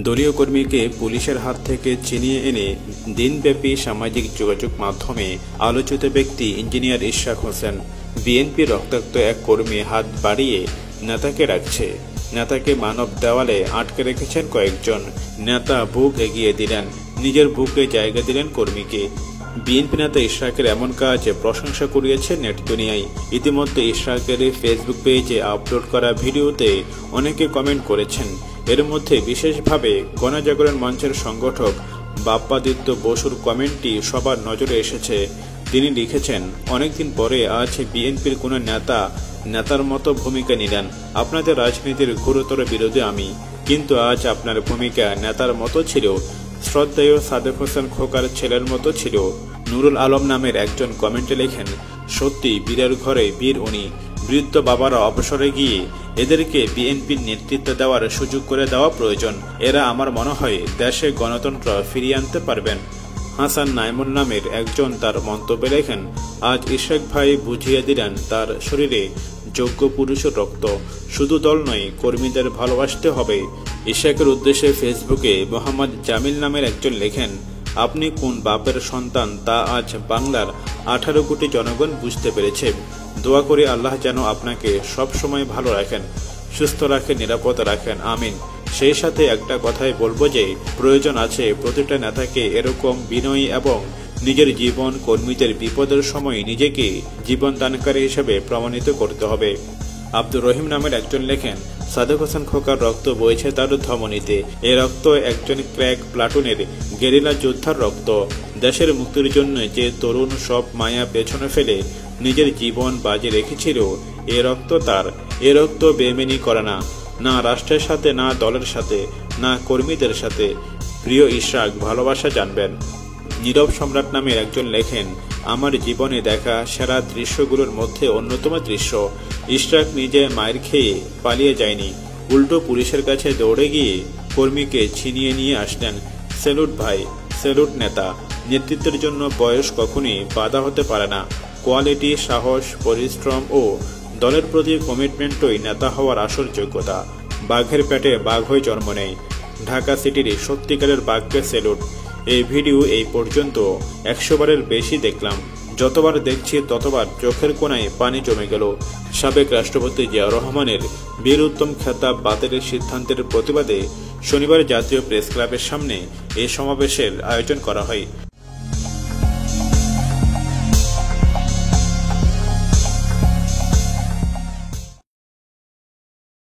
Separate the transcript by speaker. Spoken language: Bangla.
Speaker 1: দলীয় কর্মীকে পুলিশের হাত থেকে ছিনিয়ে এনে দিনব্যাপী সামাজিক যোগাযোগ মাধ্যমে আলোচিত ব্যক্তি ইঞ্জিনিয়ার ইশরাক হোসেন। বিএনপি রক্তাক্ত এক কর্মী হাত বাড়িয়ে নেতাকে রাখছে। নেতাকে মানব দেওয়ালে আটকে রেখেছেন কয়েকজন। নেতা বুক এগিয়ে দিলেন, নিজের বুকে জায়গা দিলেন কর্মীকে। বিএনপি নেতা ইশরাকের এমন কাজে প্রশংসা কুড়িয়েছে নেট দুনিয়ায়। ইতিমধ্যে ইশরাকের ফেসবুক পেজে আপলোড করা ভিডিওতে অনেকে কমেন্ট করেছেন। এর মধ্যে বিশেষভাবে গণজাগরণ মঞ্চের সংগঠক বাপ্পাদিত্য বসুর কমেন্টটি সবার নজরে এসেছে। তিনি লিখেছেন, অনেকদিন পরে আজ বিএনপির কোনো নেতার মতো ভূমিকা নিলেন। আপনাদের রাজনীতির গুরুতর বিরোধী আমি, কিন্তু আজ আপনার ভূমিকা নেতার মতো ছিল। শ্রদ্ধেয় সাদেক হোসেন খোকার ছেলের মতো ছিল। নুরুল আলম নামের একজন কমেন্টে লেখেন, সত্যি বীরের ঘরে বীর উনি। বৃদ্ধ বাবারা অবসরে গিয়ে এদেরকে বিএনপির নেতৃত্ব দেওয়ার সুযোগ করে দেওয়া প্রয়োজন। এরা আমার মনে হয় দেশে গণতন্ত্র ফিরিয়ে আনতে পারবেন। হাসান নাইমুল নামের একজন তার মন্তব্যে লেখেন, আজ ইশরাক ভাই বুঝিয়ে দিলেন তার শরীরে যোগ্য পুরুষের রক্ত। শুধু দল নয়, কর্মীদের ভালোবাসতে হবে। ইশরাকের উদ্দেশ্যে ফেসবুকে মোহাম্মদ জামিল নামের একজন লেখেন, আপনি কোন বাপের সন্তান তা আজ বাংলার 18 কোটি জনগণ বুঝতে পেরেছে। দোয়া করি আল্লাহ যেন আপনাকে সব সময় ভালো রাখেন, সুস্থ রাখেন, নিরাপদ রাখেন, আমিন। সেই সাথে একটা কথাই বলবো যে প্রয়োজন আছে প্রতিটা নেতাকে এরকম বিনয়ী এবং নিজের জীবন কর্মীদের বিপদের সময় নিজেকে জীবন দানকারী হিসেবে প্রমাণিত করতে হবে। আব্দুর রহিম নামের একজন লেখেন, সাদেক হোসেন খোকার রক্ত বইছে তার ধমনীতে। এ রক্ত একজন ক্র্যাক প্লাটুনের গেরিলা যোদ্ধার রক্ত। দেশের মুক্তির জন্য যে তরুণ সব মায়া পেছনে ফেলে নিজের জীবন বাজি রেখেছিল, এ রক্ত তার। এ রক্ত বেমেনি করে না, না রাষ্ট্রের সাথে, না দলের সাথে, না কর্মীদের সাথে। প্রিয় ইশরাক, ভালোবাসা জানবেন। নীরব সম্রাট নামের একজন লেখেন, আমার জীবনে দেখা সেরা দৃশ্যগুলোর মধ্যে অন্যতম দৃশ্য। ইশরাক নিজে মায়ের খেয়ে পালিয়ে যায়নি, উল্টো পুলিশের কাছে দৌড়ে গিয়ে কর্মীকে ছিনিয়ে নিয়ে আসলেন। স্যালুট ভাই, স্যালুট নেতা। নেতৃত্বের জন্য বয়স কখনই বাধা হতে পারে না। কোয়ালিটি, সাহস, পরিশ্রম ও দলের প্রতি কমিটমেন্টই নেতা হওয়ার আসল যোগ্যতা। বাঘের পেটে বাঘ হয়ে জন্ম নেয়। ঢাকা সিটির সত্যিকারের বাঘকে স্যালুট। এই ভিডিও এই পর্যন্ত 100 বারের বেশি দেখলাম। যতবার দেখছি ততবার চোখের কোণায় পানি জমে গেল। সাবেক রাষ্ট্রপতি জিয়াউর রহমানের বীর উত্তম খেতাব বাতিলের সিদ্ধান্তের প্রতিবাদে শনিবার জাতীয় প্রেস ক্লাবের সামনে এই সমাবেশের আয়োজন করা হয়।